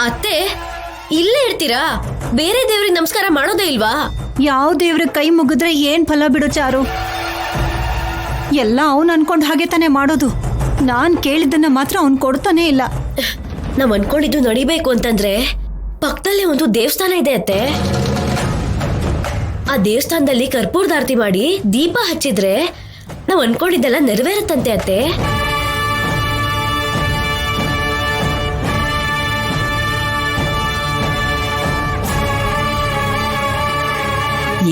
ಅತ್ತೆ ಇಲ್ಲೇ ಇರ್ತೀರಾ? ಬೇರೆ ದೇವ್ರಿಗೆ ನಮಸ್ಕಾರ ಮಾಡೋದೇ ಇಲ್ವಾ? ಯಾವ ದೇವ್ರ ಕೈ ಮುಗಿದ್ರೆ ಏನ್ ಫಲ ಬಿಡು ಚಾರು. ಎಲ್ಲ ಅವನ್ ಅನ್ಕೊಂಡ್ ಹಾಗೆ ತಾನೇ ಮಾಡೋದು. ನಾನ್ ಕೇಳಿದ್ದನ್ನ ಮಾತ್ರ ಅವ್ನ್ ಕೊಡ್ತಾನೆ ಇಲ್ಲ. ನಾವ್ ಅನ್ಕೊಂಡಿದ್ದು ನಡಿಬೇಕು ಅಂತಂದ್ರೆ ಪಕ್ಕದಲ್ಲೇ ಒಂದು ದೇವಸ್ಥಾನ ಇದೆ ಅತ್ತೆ. ಆ ದೇವಸ್ಥಾನದಲ್ಲಿ ಕರ್ಪೂರದ ಆರತಿ ಮಾಡಿ ದೀಪ ಹಚ್ಚಿದ್ರೆ ನಾವ್ ಅನ್ಕೊಂಡಿದ್ದೆಲ್ಲ ನೆರವೇರುತ್ತಂತೆ ಅತ್ತೆ.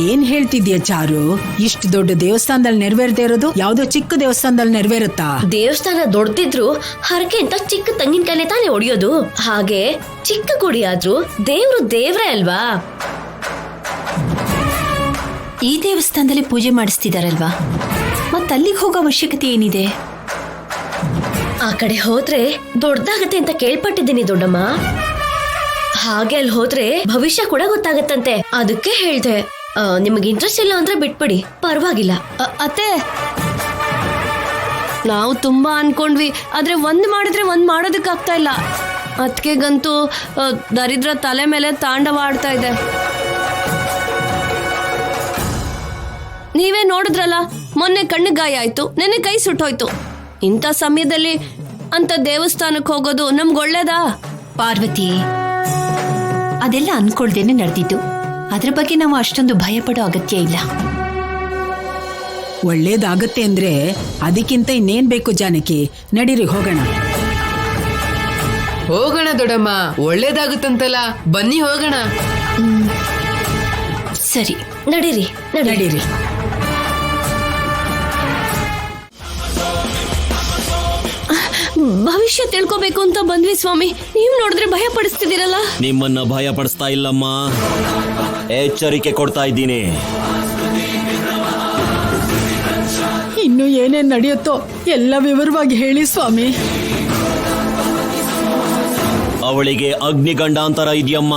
ಏನ್ ಹೇಳ್ತಿದ್ಯಾ ಚಾರು? ಇಷ್ಟು ದೊಡ್ಡ ದೇವಸ್ಥಾನದಲ್ಲಿ ನೆರವೇರದೇ ಇರೋದು ಯಾವ್ದೋ ಚಿಕ್ಕ ದೇವಸ್ಥಾನದಲ್ಲಿ ನೆರವೇರುತ್ತಾ? ದೇವಸ್ಥಾನ ದೊಡ್ಡದಿದ್ರು ಹರಕೆ ಅಂತ ಚಿಕ್ಕ ತೆಂಗಿನಕಾಯಿಲೆ ತಾನೇ ಹೊಡಿಯೋದು. ಹಾಗೆ ಚಿಕ್ಕ ಗುಡಿ ಆದ್ರೂ ದೇವ್ರು ದೇವ್ರೇ ಅಲ್ವಾ? ಈ ದೇವಸ್ಥಾನದಲ್ಲಿ ಪೂಜೆ ಮಾಡಿಸ್ತಿದಾರಲ್ವಾ, ಮತ್ ಅಲ್ಲಿಗೆ ಹೋಗೋ ಅವಶ್ಯಕತೆ ಏನಿದೆ? ಆ ಕಡೆ ಹೋದ್ರೆ ದೊಡ್ಡದಾಗತ್ತೆ ಅಂತ ಕೇಳ್ಪಟ್ಟಿದ್ದೀನಿ ದೊಡ್ಡಮ್ಮ. ಹಾಗೆ ಅಲ್ಲಿ ಹೋದ್ರೆ ಭವಿಷ್ಯ ಕೂಡ ಗೊತ್ತಾಗತ್ತಂತೆ. ಅದಕ್ಕೆ ಹೇಳ್ದೆ, ನಿಮಗೆ ಇಂಟ್ರೆಸ್ಟ್ ಇಲ್ಲ ಅಂದ್ರೆ ಬಿಟ್ಬಿಡಿ, ಪರವಾಗಿಲ್ಲ. ಅತ್ತೆ, ನಾವು ತುಂಬಾ ಅನ್ಕೊಂಡ್ವಿ, ಆದ್ರೆ ಒಂದ್ ಮಾಡಿದ್ರೆ ಒಂದ್ ಮಾಡೋದಕ್ಕೆ ಆಗ್ತಾ ಇಲ್ಲ. ಅದಕ್ಕೆಗಂತೂ ದರಿದ್ರ ತಲೆ ಮೇಲೆ ತಾಂಡವ ಆಡ್ತಾ ಇದೆ. ನೀವೇ ನೋಡಿದ್ರಲ್ಲ, ಮೊನ್ನೆ ಕಣ್ಣಿಗೆ ಗಾಯ ಆಯ್ತು, ನೆನ್ನೆ ಕೈ ಸುಟ್ಟೋಯ್ತು. ಇಂಥ ಸಮಯದಲ್ಲಿ ಅಂತ ದೇವಸ್ಥಾನಕ್ಕೆ ಹೋಗೋದು ನಮ್ಗೆ ಒಳ್ಳೇದಾ? ಪಾರ್ವತಿ, ಅದೆಲ್ಲ ಅನ್ಕೊಳ್ದೇನೆ ನಡೆದಿದ್ದು. ಅದ್ರ ಬಗ್ಗೆ ನಾವು ಅಷ್ಟೊಂದು ಭಯ ಪಡೋ ಅಗತ್ಯ ಇಲ್ಲ. ಒಳ್ಳೇದಾಗತ್ತೆ ಅಂದ್ರೆ ಅದಕ್ಕಿಂತ ಇನ್ನೇನ್ ಬೇಕು ಜಾನಕಿ? ನಡೀರಿ ಹೋಗೋಣ. ಹೋಗೋಣ ದೊಡ್ಡಮ್ಮ, ಒಳ್ಳೇದಾಗುತ್ತಂತಲ್ಲ, ಬನ್ನಿ ಹೋಗೋಣ. ಸರಿ, ನಡೀರಿ ನಡೀರಿ. ಭವಿಷ್ಯ ತಿಳ್ಕೋಬೇಕು ಅಂತ ಬಂದ್ವಿ ಸ್ವಾಮಿ. ನೀವ್ ನೋಡಿದ್ರೆ ಭಯ ಪಡಿಸ್ತಿದ್ದೀರಲ್ಲ. ನಿಮ್ಮನ್ನ ಭಯ ಪಡಿಸ್ತಾ ಇಲ್ಲಮ್ಮ, ಎಚ್ಚರಿಕೆ ಕೊಡ್ತಾ ಇದ್ದೀನಿ. ಇನ್ನು ಏನೇನ್ ನಡೆಯುತ್ತೋ ಎಲ್ಲ ವಿವರವಾಗಿ ಹೇಳಿ ಸ್ವಾಮಿ. ಅವಳಿಗೆ ಅಗ್ನಿಗಂಡಾಂತರ ಇದೆಯಮ್ಮ.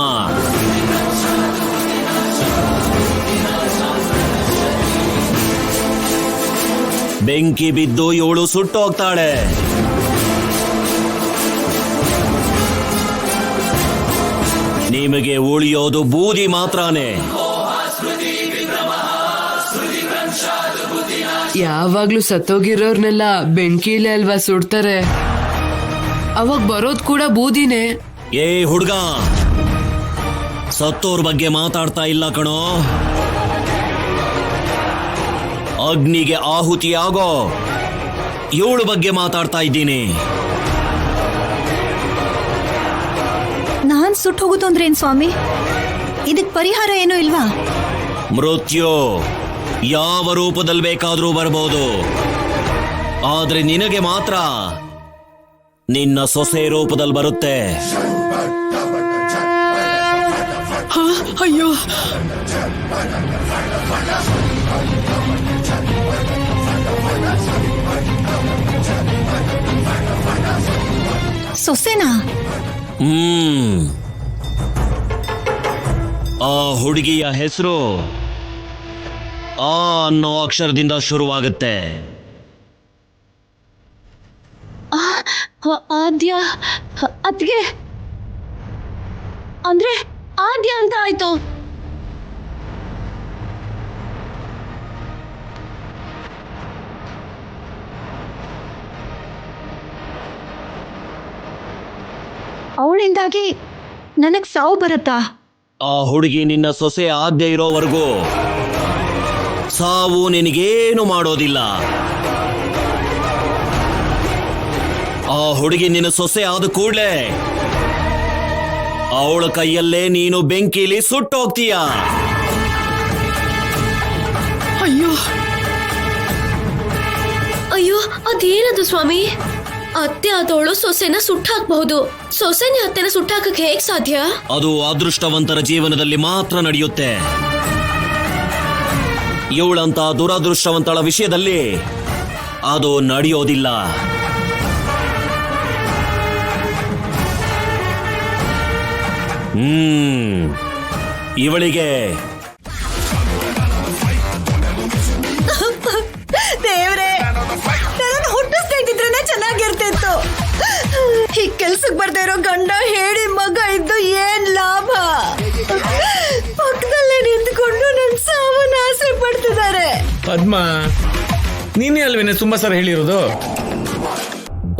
ಬೆಂಕಿ ಬಿದ್ದು ಇವಳು ಸುಟ್ಟೋಗ್ತಾಳೆ. ನಿಮಗೆ ಉಳಿಯೋದು ಬೂದಿ ಮಾತ್ರನೇ. ಯಾವಾಗ್ಲೂ ಸತ್ತೋಗಿರೋರ್ನೆಲ್ಲ ಬೆಂಕಿಲೇ ಅಲ್ವಾ ಸುಡ್ತಾರೆ? ಅವಾಗ ಬರೋದ್ ಕೂಡ ಬೂದಿನೇ. ಏ ಹುಡ್ಗ, ಸತ್ತೋರ್ ಬಗ್ಗೆ ಮಾತಾಡ್ತಾ ಇಲ್ಲ ಕಣೋ. ಅಗ್ನಿಗೆ ಆಹುತಿಯಾಗೋ ಇವಳ ಬಗ್ಗೆ ಮಾತಾಡ್ತಾ ಇದ್ದೀನಿ. ನಾನ್ ಸುಟ್ಟು ಹೋಗುದು ಅಂದ್ರೆ ಏನ್ ಸ್ವಾಮಿ? ಇದಕ್ ಪರಿಹಾರ ಏನೂ ಇಲ್ವಾ? ಮೃತ್ಯು ಯಾವ ರೂಪದಲ್ಲಿ ಬೇಕಾದ್ರೂ ಬರಬಹುದು, ಆದ್ರೆ ನಿನಗೆ ಮಾತ್ರ ನಿನ್ನ ಸೊಸೆ ರೂಪದಲ್ಲಿ ಬರುತ್ತೆ. ಅಯ್ಯೋ, ಸೊಸೆನಾ? ಆ ಹುಡುಗಿಯ ಹೆಸರು ಆ ಅನ್ನೋ ಅಕ್ಷರದಿಂದ ಶುರುವಾಗುತ್ತೆ. ಆದ್ಯ, ಅದ್ಗೆ ಅಂದ್ರೆ ಆದ್ಯ ಅಂತ ಆಯ್ತು. ಅವಳಿಂದಾಗಿ ನನಗ್ ಸಾವು ಬರತ್ತಾ? ಆ ಹುಡುಗಿ ನಿನ್ನ ಸೊಸೆ ಆದ್ಯ ಇರೋವರೆಗೂ ಸಾವು ನಿನಗೇನು ಮಾಡೋದಿಲ್ಲ. ಆ ಹುಡುಗಿ ನಿನ್ನ ಸೊಸೆ ಆದ ಕೂಡ್ಲೆ ಅವಳ ಕೈಯಲ್ಲೇ ನೀನು ಬೆಂಕಿಲಿ ಸುಟ್ಟೋಗ್ತೀಯ. ಅಯ್ಯೋ, ಅಯ್ಯೋ, ಅದೇನದು ಸ್ವಾಮಿ? ಅತ್ತೆ ಆದವಳು ಸೊಸೆನ ಸುಟ್ಟಾಕ್ಬಹುದು, ಸೊಸೆನೆ ಅತ್ತೆನ ಸುಟ್ಟಾಕಕ್ಕೆ ಹೇಗ್ ಸಾಧ್ಯ? ಅದು ಅದೃಷ್ಟವಂತರ ಜೀವನದಲ್ಲಿ ಮಾತ್ರ ನಡೆಯುತ್ತೆ. ಇವಳಂತ ದುರದೃಷ್ಟವಂತಳ ವಿಷಯದಲ್ಲಿ ಅದು ನಡೆಯೋದಿಲ್ಲ. ಇವಳಿಗೆ ದೇವ್ರೆ, ನನ್ನ ಹುಟ್ಟಿಸ್ತಾ ಇದ್ದಿದ್ರೆ ಚೆನ್ನಾಗಿರ್ತಿತ್ತು. ಈ ಕೆಲ್ಸಕ್ಕೆ ಬರ್ತಾ ಇರೋ ಗಂಡ ಹೇಳಿ ಮಗ ಇದ್ದ ಪದ್ಮ, ನೀನೇ ಅಲ್ವೇನೆ ತುಂಬಾ ಸಲ ಹೇಳಿರೋದು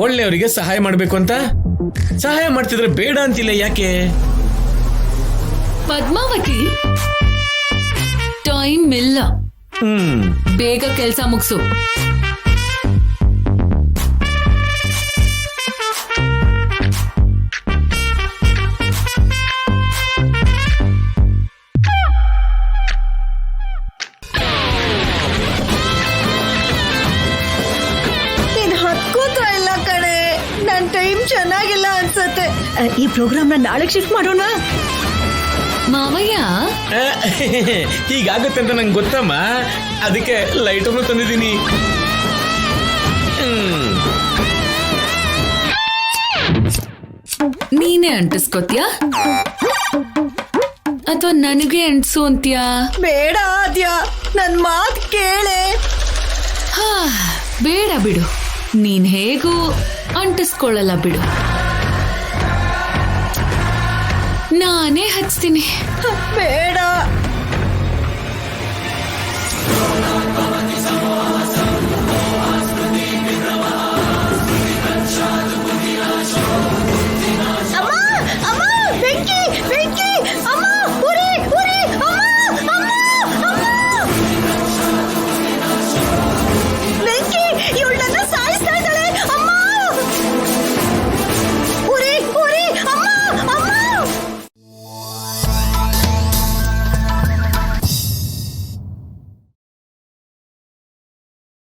ಒಳ್ಳೆಯವರಿಗೆ ಸಹಾಯ ಮಾಡ್ಬೇಕು ಅಂತ. ಸಹಾಯ ಮಾಡ್ತಿದ್ರೆ ಬೇಡ ಅಂತಿಲ್ಲ, ಯಾಕೆ? ಪದ್ಮಾವತಿ, ಟೈಮ್ ಇಲ್ಲ, ಬೇಗ ಕೆಲ್ಸ ಮುಗಿಸು. ನೀನ್ ಹತ್ಕೋತಾ ಇಲ್ಲ ಕಣೆ, ನನ್ ಟೈಮ್ ಚೆನ್ನಾಗಿಲ್ಲ ಅನ್ಸತ್ತೆ. ಈ ಪ್ರೋಗ್ರಾಮ್ ನಾಳೆಗೆ ಶಿಫ್ಟ್ ಮಾಡೋಣ. ಮಾವಯ್ಯ, ಹೀಗಾಗುತ್ತೆ ಅಂತ ನಂಗೆ ಗೊತ್ತಮ್ಮ, ಅದಕ್ಕೆ ಲೈಟನ್ನು ತಂದಿದ್ದೀನಿ. ನೀನೇ ಅಂಟಿಸ್ಕೋತ್ಯಾ ಅಥವಾ ನನಗೆ ಅಂಟಿಸು ಅಂತ್ಯಾ? ಬೇಡ ಆದ್ಯಾ, ನನ್ ಮಾತ್ ಕೇಳೆ. ಬೇಡ ಬಿಡು, ನೀನ್ ಹೇಗೂ ಅಂಟಿಸ್ಕೊಳ್ಳಲ್ಲ ಬಿಡು, ನಾನೇ ಹಚ್ತೀನಿ. ಬೇಡ